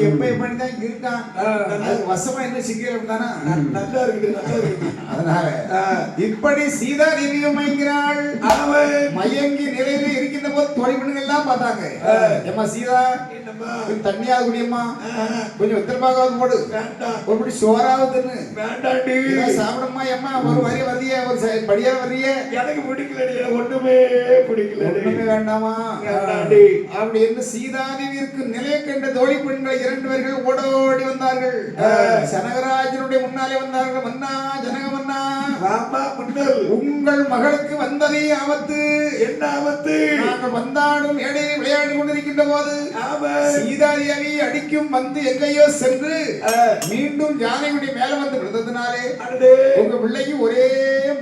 எப்ப எப்படிதான் இருக்கான், அது வசமா என்ன சிக்கல் அப்படின்னா நல்லா இருக்குது, நல்லா இருக்குது. அதனால இப்படி சீதா தேவியும் மயங்கிறாள். மயங்கி நிலையில இருக்கின்ற போது தோழி பெண்கள் எல்லாம் பார்த்தாங்க. ஏமா சீதா தண்ணியாவது குடியம்மா, கொஞ்சம் உத்தரபாகாவது போடு, ஒருபடி சோறாவதுன்னு சாப்பிடமா ஏமா, ஒரு வரி வரிய ஒரு படியா வரிய எனக்கு பிடிக்கல, ஒண்ணுமே பிடிக்கல, ஒண்ணுமே வேண்டாமா அப்படி என்று சீதாதேவிற்கு நிலை கண்ட தோழி பெண்கள் 2 பேர்கள் ஓடோடி வந்தார்கள். ஜனகராஜனுடைய முன்னாலே வந்தார்கள். மன்னா, ஜனக மன்னா, உங்கள் மகளுக்கு வந்ததே ஆபத்து. என்ன ஆபத்து? நாங்கள் வந்தாடும் ஏடையை விளையாடி கொண்டிருக்கின்ற போது சீதாதேவி அடிக்கும் வந்து எங்கேயோ சென்று மீண்டும் யானையுடைய மேல வந்து விழுந்ததுனாலே உங்க பிள்ளைக்கு ஒரே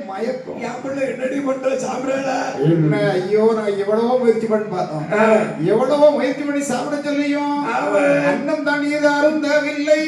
மயக்கம். என் பிள்ளை என்னடி பண்ற சாப்பிடல? ஐயோ, நான் எவ்வளவோ முயற்சி பண்ணி பார்த்தோம், எவ்வளவோ முயற்சி பண்ணி சாப்பிட சொல்லியும் அன்னம் தண்ணீர் அருந்தவில்லை.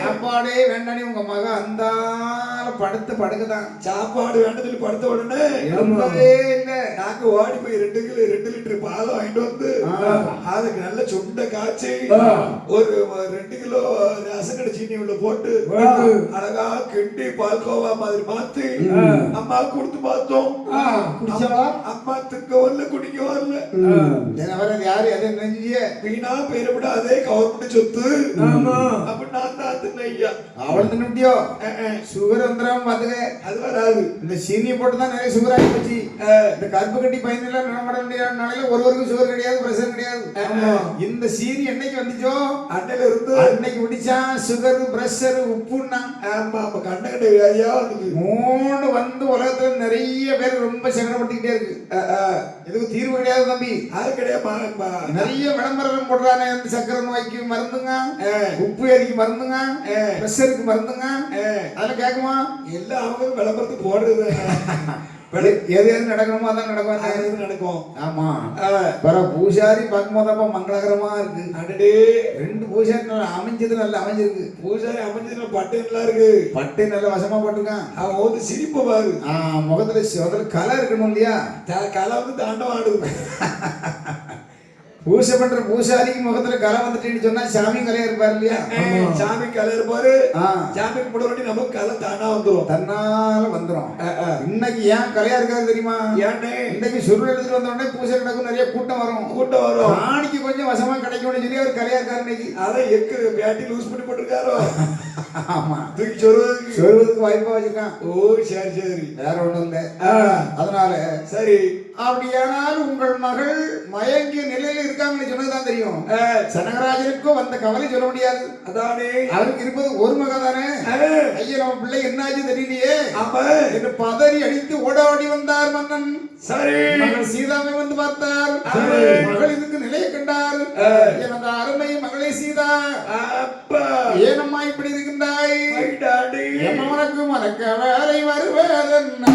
சாப்பாடே வேண்டானே உங்க மக அந்த படுத்து படுக்குதான். சாப்பாடு வேண்டதில் படுத்த உடனே நாக்கு ஓடி போய் 2 லிட்டர் பால் வாங்கிட்டு வந்து அதுக்கு நல்ல சுண்ட காய்ச்சி ஒரு 2 கிலோ ரசக்கடை சீனி உள்ள போட்டு அழகா கிண்டி பால்கோவா மாதிரி மாத்தி அம்மா கொடுத்து பார்த்தோம். அம்மா திக்க வரல, குடிக்க வரல. யாரு எதை நெஞ்சிய வீணா பெயரப்பட அதே கவர்மெண்ட் சொத்து அப்படி நான் தான் தின்னையா. அவள் தின்னுட்டியோ? சுகர் வந்துடாம பாத்துக்க, அது வராது. இந்த சீனியை போட்டுதான் நிறைய சுகர் ஆகி போச்சு. இந்த கருப்பு கட்டி பயனில நடமாட வேண்டிய ஒருவருக்கும் சுகர் கிடையாது, பிரஷர் கிடையாது. இந்த சீனி என்னைக்கு வந்துச்சோ அன்னையில இருந்து அன்னைக்கு குடிச்சா சுகர், பிரஷர், உப்புன்னா கண்ட கண்ட வியாதியா வந்து 3 வந்து உலகத்துல நிறைய பேர் ரொம்ப சங்கடப்பட்டுக்கிட்டே இருக்கு. இதுக்கு தீர்வு கிடையாது தம்பி, அது கிடையாது. நிறைய விளம்பரம் போடுறானே, சக்கரை நோய்க்கு மருந்துங்க, உப்பு ஏரிக்கு மருந்துங்க, பிரஷருக்கு மருந்துங்க, அதெல்லாம் கேட்குமா? எல்லாம் அவங்க விளம்பரத்துக்கு போடுறது. எது நடக்கணுமோ அதான் நடக்கும். ஆமா, பூசாரி பார்க்கும்போது மங்களகரமா இருக்கு. 2 பூசாரி நல்லா அமைஞ்சது, நல்லா அமைஞ்சிருக்கு. பூசாரி அமைஞ்சது பட்டு நல்லா இருக்கு, பட்டு நல்ல வசமா போட்டுருக்கான். அவன் வந்து சிரிப்பு பாரு, முகத்துல கலை இருக்கணும் இல்லையா? கலை வந்து தாண்டவம் ஆடுது. பூசை பண்ற பூசாரிக்கு முகத்துல கலை வந்துட்டு சொன்னா சாமி கலையா இருப்பாரு இல்லையா? சாமி கலை இருப்பாரு. சாமி முன்னாடி நமக்கு கலை தானா வந்துடும், தன்னால வந்துடும். இன்னைக்கு ஏன் கலையா இருக்காது தெரியுமா? ஏன்னு இன்னைக்கு சுருள் எடுத்துட்டு வந்த உடனே பூசை நடக்கும், நிறைய கூட்டம் வரும். ஆணிக்கு கொஞ்சம் வசமா கிடைக்கும்னு சொல்லி அவர் கலையா இருக்காரு இன்னைக்கு. அதை எக்கு பேட்டி லூஸ் பண்ணி போட்டிருக்காரோ? ஆமா, தூக்கி சொருவதுக்கு வாய்ப்பா வச்சிருக்கான். ஓ சரி சரி, வேற ஒண்ணும் இல்ல. அதனால சரி, அப்படியானால் உங்கள் மகள் மயங்கிய நிலையில இருக்காங்கன்னு சொன்னதுதான் தெரியும். ஜனகராஜனுக்கும் வந்த கவலை சொல்ல முடியாது. அதானே அவருக்கு இருப்பது ஒரு மக தானே. ஐயா, நம்ம பிள்ளை என்னாச்சு தெரியலையே என்று பதறி அடித்து ஓடாடி வந்தார் மன்னன். சரி, மகள் சீதாவை வந்து பார்த்தார். மகள் இதுக்கு நிலையை கண்டார். எனது அருமை மகளே சீதா, ஏனம்மா இப்படி இருக்கின்றாய்? உனக்கு மறக்க வேலை வருவதென்ன?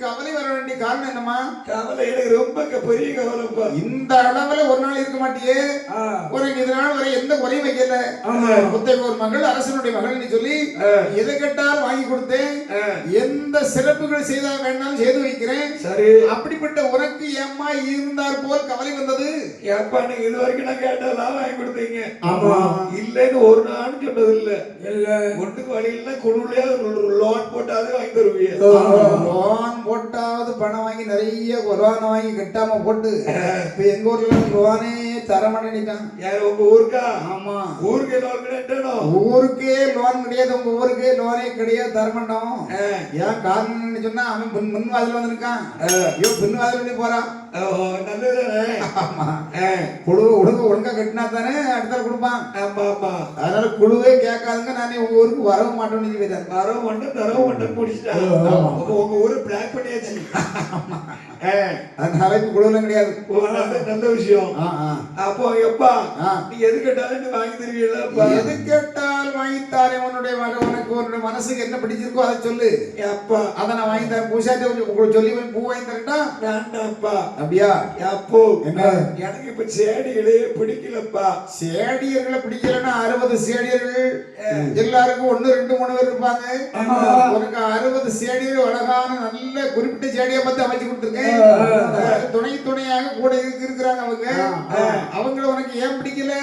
கவலை வர வேண்டிய காரணம் என்னமா? கவலை எனக்கு ரொம்ப பெரிய கவலைப்பா. இந்த அளவுல ஒரு நாள் இருக்க மாட்டியே. உனக்கு இதனால் வரை எந்த குறையும் வைக்கல. முத்தைக்கு ஒரு மகள் அரசனுடைய மகள் சொல்லி எதை கேட்டால் வாங்கி கொடுத்தேன். எந்த சிறப்புகள் செய்தா வேணாலும் செய்து வைக்கிறேன். சரி, அப்படிப்பட்ட உனக்கு ஏம்மா இருந்தார் போல் கவலை வந்தது? ஏப்பா நீங்க இது வரைக்கும் நான் கேட்டதெல்லாம் வாங்கி கொடுத்தீங்க. ஆமா, இல்லைன்னு ஒரு நாள் சொன்னது இல்ல. ஒன்றுக்கு வழி இல்ல, குழுலையா லோன் போட்டாவது வாங்கி தருவீங்க. லோன் போட்டாவது பணம் வாங்கி நிறைய லோன் வாங்கி கட்டாம போட்டு இப்ப எங்க ஊர்ல லோனே தரமாட்டேன். யார் உங்க ஊருக்கா? ஆமா, ஊருக்கே லோன் கிடையாது. ஊருக்கே லோன் கிடையாது, உங்க ஊருக்கே லோனே கிடையாது, தரமாட்டோம். ஏன் காரணம்னு சொன்னா அவன் முன் வாதில் வந்திருக்கான், பின் வாதில் போறான். நல்லதுதானே? ஆமா, குழு ஒழுங்கா கட்டினா தானே அடுத்த கொடுப்பான். ஆமா ஆமா, அதனால குழுவே கேட்காதுங்க, நானே உங்க ஊருக்கு வரவும் மாட்டோம்னு சொல்லிட்டேன். வரவும் மாட்டோம், தரவும் மாட்டோம், முடிச்சுட்டான். உங்க ஊரு பிளாக் பண்ணியாச்சு. அதனால இப்ப குழுலாம் கிடையாது. நல்ல விஷயம். அப்போ எப்பா நீ எது கேட்டாலும் வாங்கி தருவீங்களா? எது கேட்டால் வாங்கித்தாரே. உன்னுடைய உனக்கு உன்னுடைய மனசுக்கு என்ன பிடிச்சிருக்கோ அதை சொல்லு. அப்பா அதை நான் வாங்கி தரேன். பூசாட்டி உங்களுக்கு சொல்லி பூ வாங்கி தரட்டா? வேண்டாம்ப்பா. அப்படியா? அப்போ என்ன, எனக்கு இப்ப சேடிகளே பிடிக்கலப்பா. சேடியர்களை பிடிக்கலன்னா 60 சேடியர்கள் எல்லாருக்கும் 1 2 3 பேர் இருப்பாங்க. உனக்கு 60 சேடியர் அழகான நல்ல குறிப்பிட்ட சேடியை பார்த்து அமைச்சு கொடுத்துருக்கேன். துணையாக கூட இருக்கிறாங்க அவங்க. அவங்கள உனக்கு ஏன் பிடிக்கல?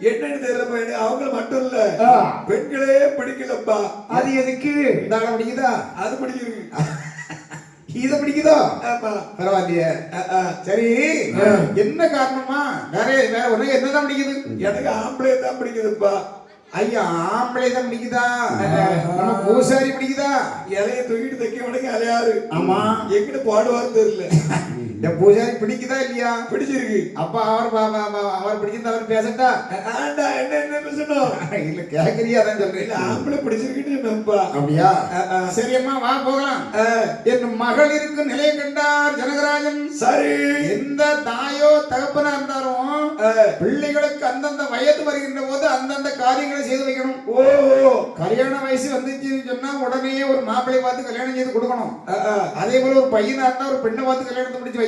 என்னன்னு தெரியல. அவங்க மட்டும் இல்ல, பெண்களே பிடிக்கலப்பா. அது எதுக்கு? பிடிக்குதா? அது பிடிக்குது. இத பிடிக்குதோ? பரவாயில்லையே. சரி, என்ன காரணமா? வேற உனக்கு என்னதான் பிடிக்குது? எனக்கு ஆம்பளை தான் பிடிக்குதுப்பா. ஐயா, ஆம்பளை தான் பிடிக்குதா? நம்ம பூசாரி பிடிக்குதா? இலைய தூக்கிட்டு தைக்க உனக்கு அலையாரு. ஆமா, எங்கிட்ட பாடுவாரு தெரியல. இந்த பூசாரி பிடிக்குதா இல்லையா? பிடிச்சிருக்கு. அப்ப அவர் பிடிச்சிருந்தா அவர் பேசட்டா? என்ன பேசணும்? இல்ல கேக்குறியா? அதான் சொல்றேன். ஆம்பளை பிடிச்சிருக்குன்னு. அப்படியா? சரி அம்மா, வா போகலாம். என் மகளிருக்கு நிலை கண்டார் ஜனகராஜன். சரி, எந்த தாயோ தகப்பனா இருந்தாலும் பிள்ளைகளுக்கு அந்தந்த வயது வருகின்ற போது அந்தந்த காரியங்களை செய்து வைக்கணும். ஓ, கல்யாண வயசு வந்துச்சுன்னு சொன்னா உடனே ஒரு மாப்பிள்ளை பார்த்து கல்யாணம் செய்து கொடுக்கணும். அதே போல ஒரு பையனா இருந்தா ஒரு பெண்ணை பார்த்து கல்யாணத்தை முடிச்சு வைக்கணும்.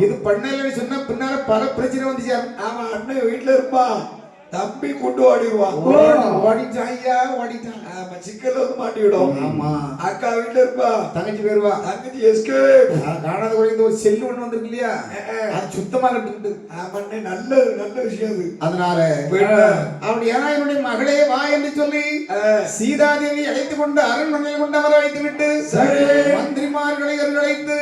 இது பண்ணலன்னு சொன்னா பின்னால பல பிரச்சனை வந்து சேரும். ஆமா, அண்ணன் வீட்டுல இருப்பான், தம்பி கூட்டு ஓடிடுவான். ஓடிட்டான் ஐயா, ஓடிட்டான். சிக்கல் வந்து மாட்டிவிடும். ஆமா, அக்கா வீட்டுல இருப்பா, தங்கச்சி போயிருவா. தங்கச்சி எஸ்கேப் காணாத குறைந்த ஒரு செல்லு ஒண்ணு வந்திருக்கு இல்லையா, அது சுத்தமா கட்டுக்கிட்டு. ஆமாண்ணே, நல்ல விஷயம் அது. அதனால அப்படியா என்னுடைய மகளே வா என்று சொல்லி சீதாதேவி அழைத்து கொண்டு அரண்மனையில் கொண்டு அவரை வைத்து விட்டு மந்திரிமார்களை அழைத்து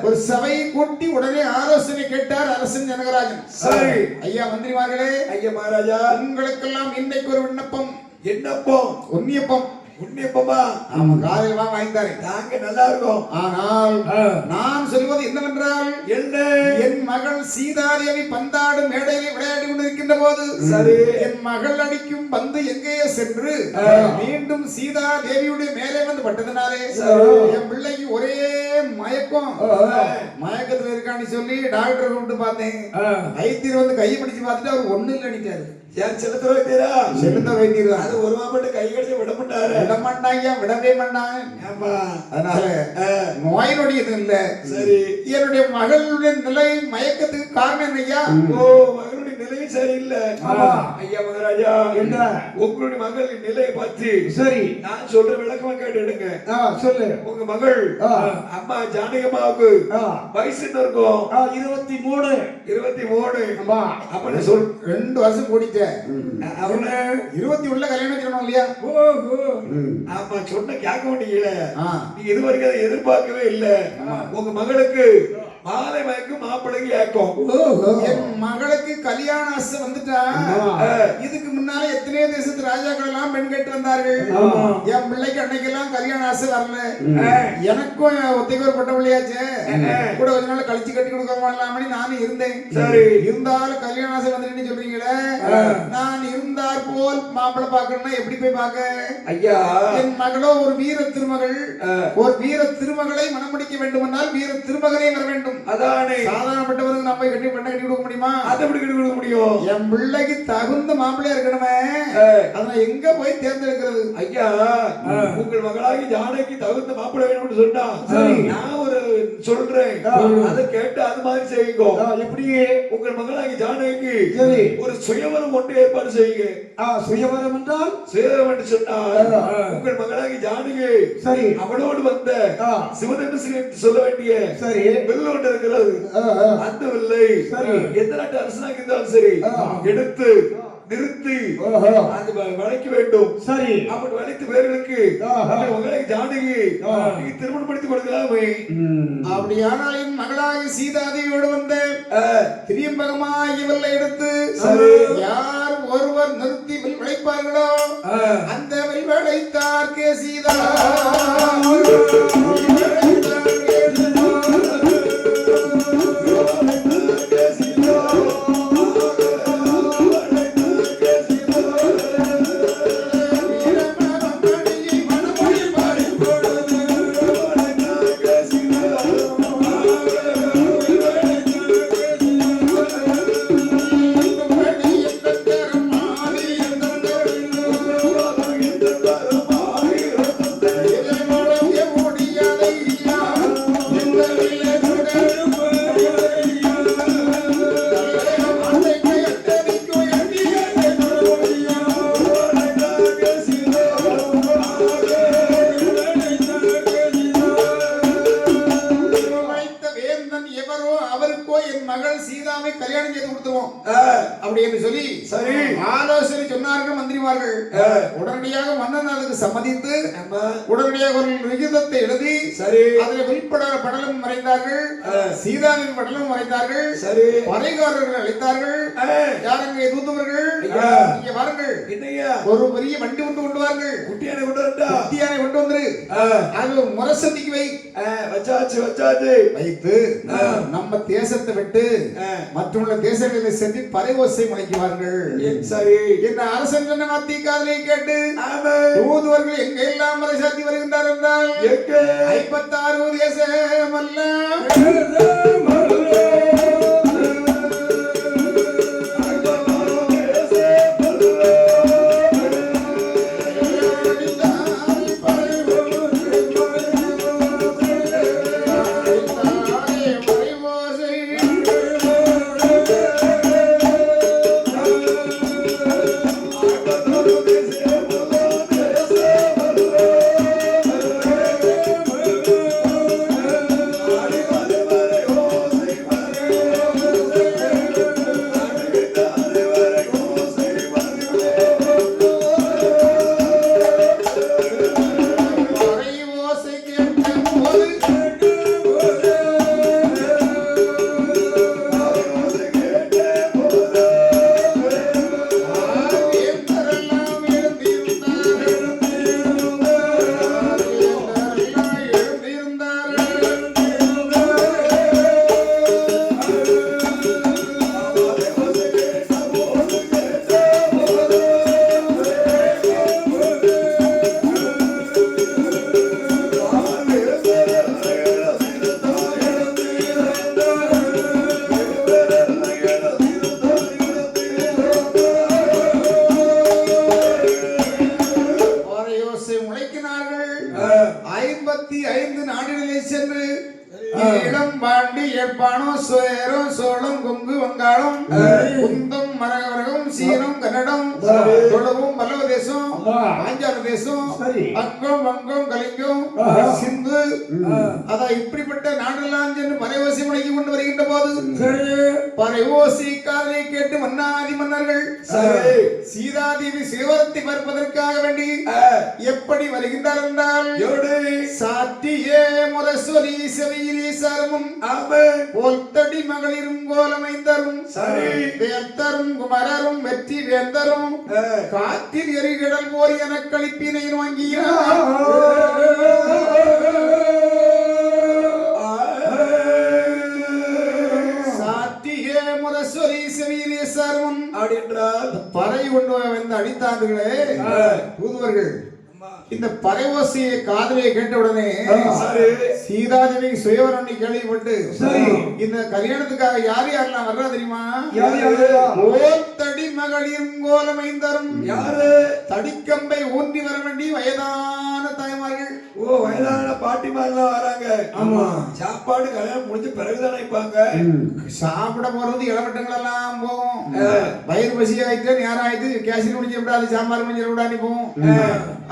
ஒரு சபையை கூட்டி உடனே ஆலோசனை கேட்டார் அரசன் ஜனகராஜன். சரி ஐயா மந்திரிமார்களே, ஐயா மகாராஜா, உங்களுக்கெல்லாம் இன்னைக்கு ஒரு விண்ணப்பம். என்னப்பம்? உன்னியப்பம். உன்னியப்பமா? ஆமா, காலையில் வா வாங்கி தரேன். நாங்க நல்லா இருக்கோம். ஆனால் நான் சொல்வது என்னவென்றால், என் மகள் சீதாதேவி பந்தாடும் மேடையில் விளையாடி கொண்டிருக்கின்ற போது சரி, என் மகள் அடிக்கும் பந்து எங்கேயே சென்று மீண்டும் சீதாதேவியுடைய மேலே வந்து பட்டதுனாலே என் பிள்ளைக்கு ஒரே மயக்கம். மயக்கத்துல இருக்கான்னு சொல்லி டாக்டர் கூப்பிட்டு பார்த்தேன். வைத்தியர் வந்து கையை பிடிச்சு பார்த்துட்டு அவர் ஒண்ணு இல்லை அடிச்சாரு. செலுத்த வைத்தீரா? செலுத்த வைத்தீரா? அது ஒரு மாப்பிட்டு கை கடிச்சு விட மாட்டாரு. விட மாட்டாங்க, விடவே மாட்டாங்க. அதனால நோய் நொடி எதுவும் இல்ல. சரி, என்னுடைய மகளுடைய நிலை மயக்கத்துக்கு காரணம் என்னையா? ஓ, மகளுடைய நிலை சரியில்லை. ஐயா மகாராஜா, என்ன உங்களுடைய மகளின் நிலையை பற்றி சரி நான் சொல்ற விளக்கமா கேட்டுடுங்க. சொல்லு. உங்க மகள் அம்மா ஜானகம்மாவுக்கு வயசு என்ன இருக்கும்? 23. 23. அப்ப சொல், 2 வருஷம் கூடிச்ச. அவங்க 21 கல்யாணம் வச்சிடணும் இல்லையா? ஆமா, சொன்ன கேட்க வேண்டியல. நீ இது வரைக்கும் அதை எதிர்பார்க்கவே இல்ல. உங்க மகளுக்கு மாலை மயக்கும் மாப்பிள்ளைக்கு ஏக்கம். என் மகளுக்கு கல்யாண ஆசை வந்துட்டா. இதுக்கு முன்னால எத்தனையோ தேசத்து ராஜாக்கள் எல்லாம் பெண் கேட்டு வந்தார்கள். என் பிள்ளைக்கு அன்னைக்கெல்லாம் கல்யாண ஆசை வரல. எனக்கும் ஒத்தைக்கு ஒரு பட்ட பிள்ளையாச்சு, கூட கொஞ்ச நாள் கழிச்சு கட்டி கொடுக்கலாமணி நானும் இருந்தேன். சரி, இருந்தாலும் கல்யாண ஆசை வந்துட்டு சொல்றீங்களே, நான் இருந்தார் போல் மாப்பிள்ளை பார்க்கணும்னா எப்படி போய் பார்க்க? ஐயா, என் மகளோ ஒரு வீர திருமகள். ஒரு வீர திருமகளை மணமுடிக்க வேண்டுமென்றால் வீர திருமகளே வர வேண்டும். வேண்டும். அதானே சாதாரணப்பட்டவருக்கு நம்ம கட்டி பெண்ணை கட்டி கொடுக்க முடியுமா? அதை எப்படி கட்டி கொடுக்க முடியும்? என் பிள்ளைக்கு தகுந்த மாப்பிள்ளையா இருக்கணுமே, அதை எங்க போய் தேர்ந்தெடுக்கிறது? ஐயா, உங்கள் மகளாகி ஜானகி தகுந்த மாப்பிள்ளை வேணும்னு சொன்னா நான் ஒரு சொல்றேன், அதை கேட்டு அது மாதிரி செய்யுங்க. எப்படி? உங்கள் மகளாகி ஜானகி சரி, ஒரு சுயவரம் ஒன்று ஏற்பாடு செய்யுங்க. சுயவரம் என்றால் சுயவரம் என்று சொன்னால் உங்கள் மகளாகி ஜானகி சரி அவளோடு வந்த சிவதனுசு சொல்ல வேண்டிய சரி வில் ஒன்று இருக்கிறது. அந்த வில்லை சரி எந்த நாட்டு அரசனாக இருந்தாலும் சரி எடுத்து நிறுத்தி அது வளைக்க வேண்டும். சரி, அப்படி வளைத்து பேர்களுக்கு மகளாகி ஜானகி நீ திருமணம் படித்து கொடுக்கலாமே. அப்படியானால் என் மகளாகி சீதாதேவியோடு வந்த திரியம்பகமாகிய வில்லை எடுத்து யார் ஒருவர் நிறுத்தி வில் விளைப்பார்களோ அந்த வில் விளைத்தார்க்கே சீதா. உடனடியாக மன்னன் அதுக்கு சம்மதித்து உடனடியாக ஒரு விகிதத்தை எழுதி அதில் படலம் வரைந்தார்கள். சீதாவின் படலம் வரைந்தார்கள். பறைகாரர்கள் அழைத்தார்கள். யாருங்க தூதுவர்கள்? இங்க வாருங்கள், ஒரு பெரிய வண்டி கொண்டு வாருங்கள், குட்டியானை கொண்டு வந்துரு, அது முரசதிக்கு வை. வச்சாச்சு வைத்து நம்ம தேசத்தை விட்டு மற்றுள்ள தேசங்களில் சென்று பறைவோசை முளைக்குவார்கள். சரி, என்ன அரசன் சொன்ன வார்த்தை காதலை கேட்டு தூதுவர்கள் எங்க எல்லாம் மறை சாத்தி வருகின்றார் என்றால் 56 தேசம் அல்ல இப்படிப்பட்ட நாடெல்லாம் சென்று பறைவோசை முழங்கி கொண்டு வருகின்ற போது பறைவோசை காதலை கேட்டு மன்னாதி மன்னர்கள் சீதாதேவி சிவரத்தை பார்ப்பதற்காக வேண்டி எப்படி வருகின்றார் என்றால் சாத்தியே முரசொலி செவியிலே சரமும் போல்தடி மகளிரும் கோலமைந்தரும் வேந்தரும் குமரரும் வெற்றி வேந்தரும் காத்தில் எரிகடல் போர் என கழிப்பினை வாங்கினார். பறை கொண்டு வந்து அடித்தார்களே தூதுவர்கள், இந்த பறைவோசையை காதலியை கேட்ட உடனே சரி. சீதாதேவி சுயவரம் கேள்விப்பட்டு சரி. இந்த கல்யாணத்துக்காக யார் யாரெல்லாம் வர்றா தெரியுமா? யார் யாரெல்லாம்? ஓத்தடி மகளிர் கோலமைந்தரும் யாரு? தடிக்கம்பை ஊன்றி வர வேண்டி வயதான தாய்மார்கள். ஓ, வயதான பாட்டிமாரெல்லாம் வராங்க. ஆமா. சாப்பாடு கல்யாணம் முடிஞ்ச பிறகுதானே வைப்பாங்க. சாப்பிட போறது இளவட்டங்கள் எல்லாம் போகும். வயிறு பசி ஆயிட்டு நேரம் ஆயிட்டு கேசரி முடிஞ்ச விடாது, சாம்பார் முடிஞ்ச விடாது போகும்.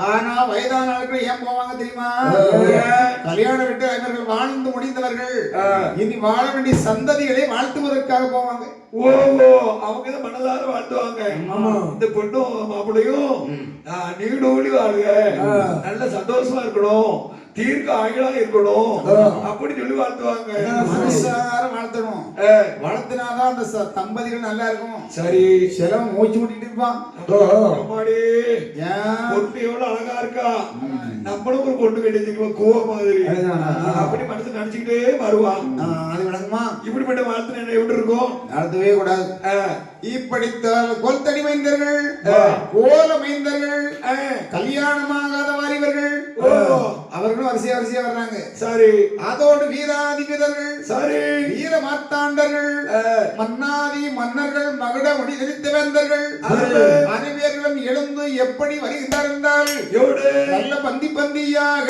ஆனா வயதான ஆட்கள் ஏன் போவாங்க தெரியுமா? கல்யாணம் விட்டு அவர்கள் வாழ்ந்து முடிந்தவர்கள் இனி வாழ வேண்டிய சந்ததிகளை வாழ்த்துவதற்காக போவாங்க. ஓ, அவங்க தான் மனதார வாழ்த்துவாங்க. இந்த பொண்ணும் மாப்பிள்ளையும் நீடோடி வாழுங்க, நல்ல சந்தோஷமா இருக்கணும், தீர்க்க ஆயுளா இருக்கணும் அப்படி சொல்லி வாழ்த்துவாங்க. மனசார வாழ்த்தணும். வளர்த்தினாதான் அந்த தம்பதிகள் நல்லா இருக்கும். சரி. சிலம் மூச்சு விட்டுட்டு இருப்பான். அம்மாடி, பொண்ணு எவ்வளவு அழகா இருக்கா, நம்மளும் ஒரு பொண்ணு கட்டிச்சிருக்கோம் கூவ மாதிரி அப்படி மனசு நினைச்சுக்கிட்டே வருவான். அது விளங்குமா? இப்படிப்பட்ட வாழ்த்து எப்படி இருக்கும்? நடத்தவே கூடாது. இப்படித்தால் கோல்தடி மைந்தர்கள், கோல மைந்தர்கள், கல்யாணமாகாத வாலிபர்கள் அவர்களும் வரிசையா வரிசையா வர்றாங்க. சரி. அதோடு வீராதிபதிகள், சரி, வீர மார்த்தாண்டர்கள், மன்னாதி மன்னர்கள், மகுட முடி தெரித்த வேந்தர்கள் அனைவர்களும் எழுந்து எப்படி வருகின்றார் என்றால் நல்ல பந்தி பந்தியாக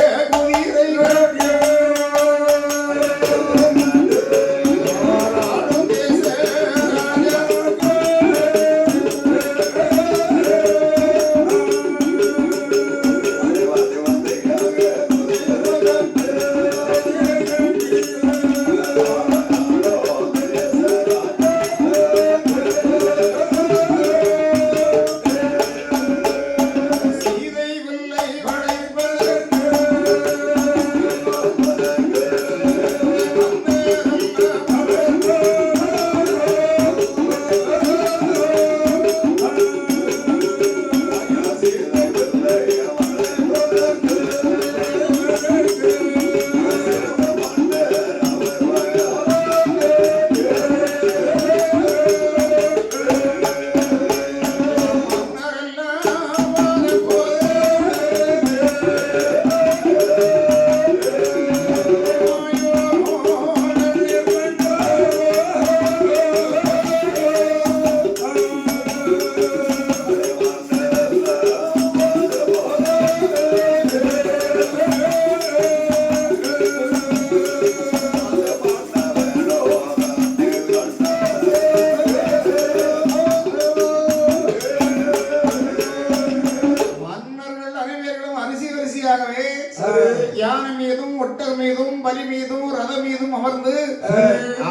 யானை மீதும் ஒட்டக மீதும் பலி மீதும் ரத மீதும் அமர்ந்து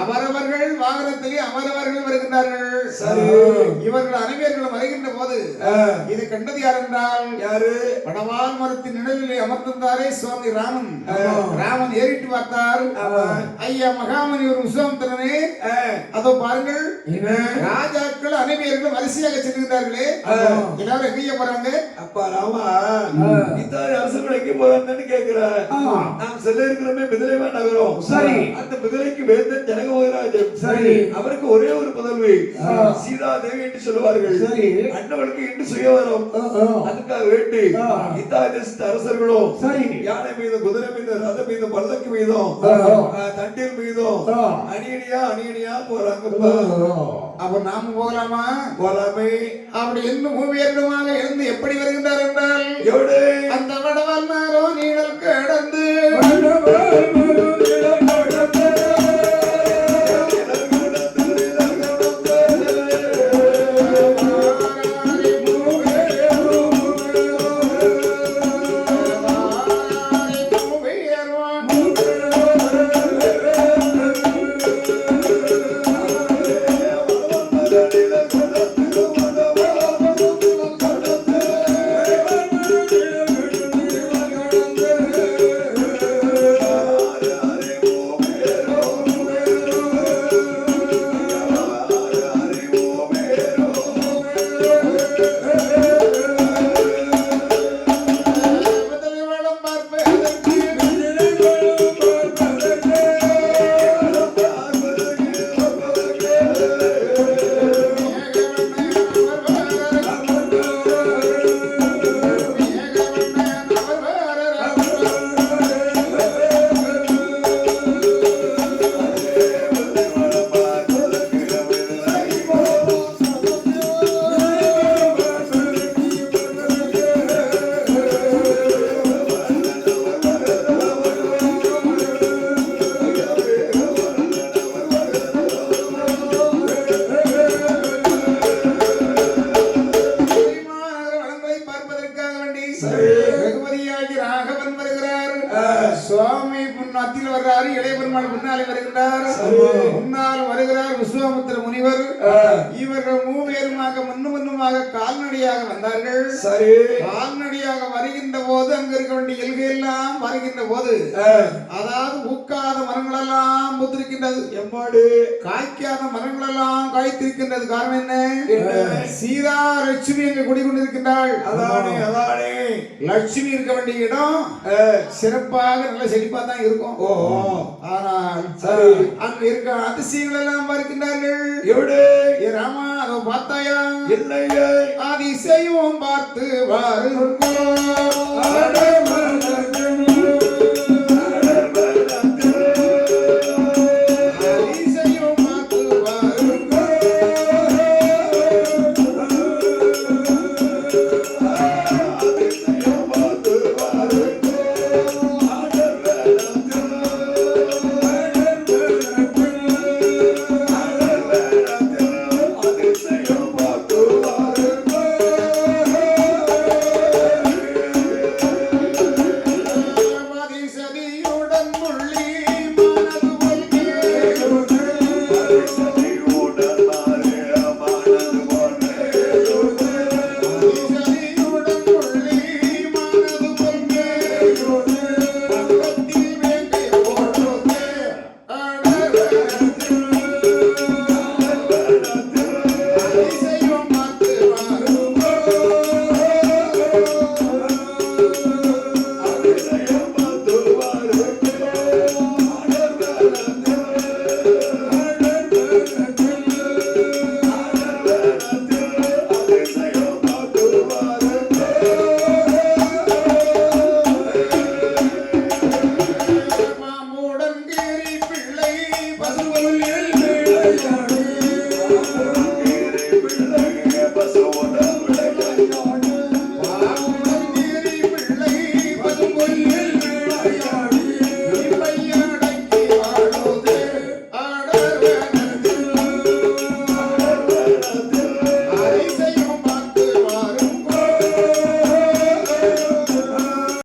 அவரவர்கள் வாகனத்திலே அவரவர்கள் வருகின்றார்கள். இவர்கள் அனைவர்களும் வருகின்ற போது இது கண்டது யார் என்றால் யாரு? வடவால் மரத்தின் நிழலிலே அமர்ந்திருந்தாரே சுவாமி ராமன். ராமன் ஏறிட்டு பார்த்தார். ஐயா மகாமணி ஒரு விஸ்வாமித்திரனே, அதோ பாருங்கள், ராஜாக்கள் அனைவர்களும் வரிசையாக செல்கிறார்களே, எல்லாரும் எங்கேயே போறாங்க? அப்பா ராமா, இத்தாலி அரசர்கள் எங்கே போறாங்கன்னு கேட்கிறார். நாம் செல்ல இருக்கிறோமே மிதிலைவா நகரம். சரி. அந்த மிதிலைக்கு வேந்தன் ஜனக மகாராஜன். சரி. அவருக்கு ஒரே ஒரு புதல்வி சீதா தேவி என்று சொல்லுவார்கள். சரி. அண்ணவளுக்கு இன்று சுயவரம். அதுக்காக வேண்டி இத்தாலி தேசத்து அரசர்களும் சரி யானை மீதும் குதிரை மீதும் ரத மீதும் பல்லக்கு மீதும் தண்டில் மீதும் அணியணியா போறாங்கப்பா. அப்ப நாம போகலாமா? போலாமே. அப்படி இன்னும் மூவியர்கமாக இருந்து எப்படி வருகின்றார் என்றால் அந்த வடவன்னாரோ நீழல் கடந்து மத்தியில் வர்றாரு, இளைய பெருமாள் பின்னாலே வருகின்றார். முன்னால் வருகிறார் விஸ்வாமித்திர முனிவர். இவர்கள் மூவேருமாக முன்னுமாக கால்நடையாக வந்தார்கள். சரி, கால்நடையாக வருகின்ற போது அங்க இருக்க வேண்டிய எல்கையெல்லாம் வருகின்ற போது அதாவது பூக்காத மரங்கள் எல்லாம் பூத்திருக்கின்றது. எம்மாடு காய்க்காத மரங்கள் எல்லாம் காய்த்திருக்கின்றது. காரணம் என்ன? சீதா லட்சுமி அங்க குடிக்கொண்டிருக்கின்றாள். அதானே அதானே லட்சுமி இருக்க வேண்டிய இடம் சிறப்பாக நல்ல செழிப்பா தான் இருக்கும். ஆனால் அங்க இருக்க அதிசயங்கள் எல்லாம் பார்க்கின்றார்கள். எப்படி ராமா அதை பார்த்தாயா? இல்லையே. அதிசயம் பார்த்து வாருங்கள்.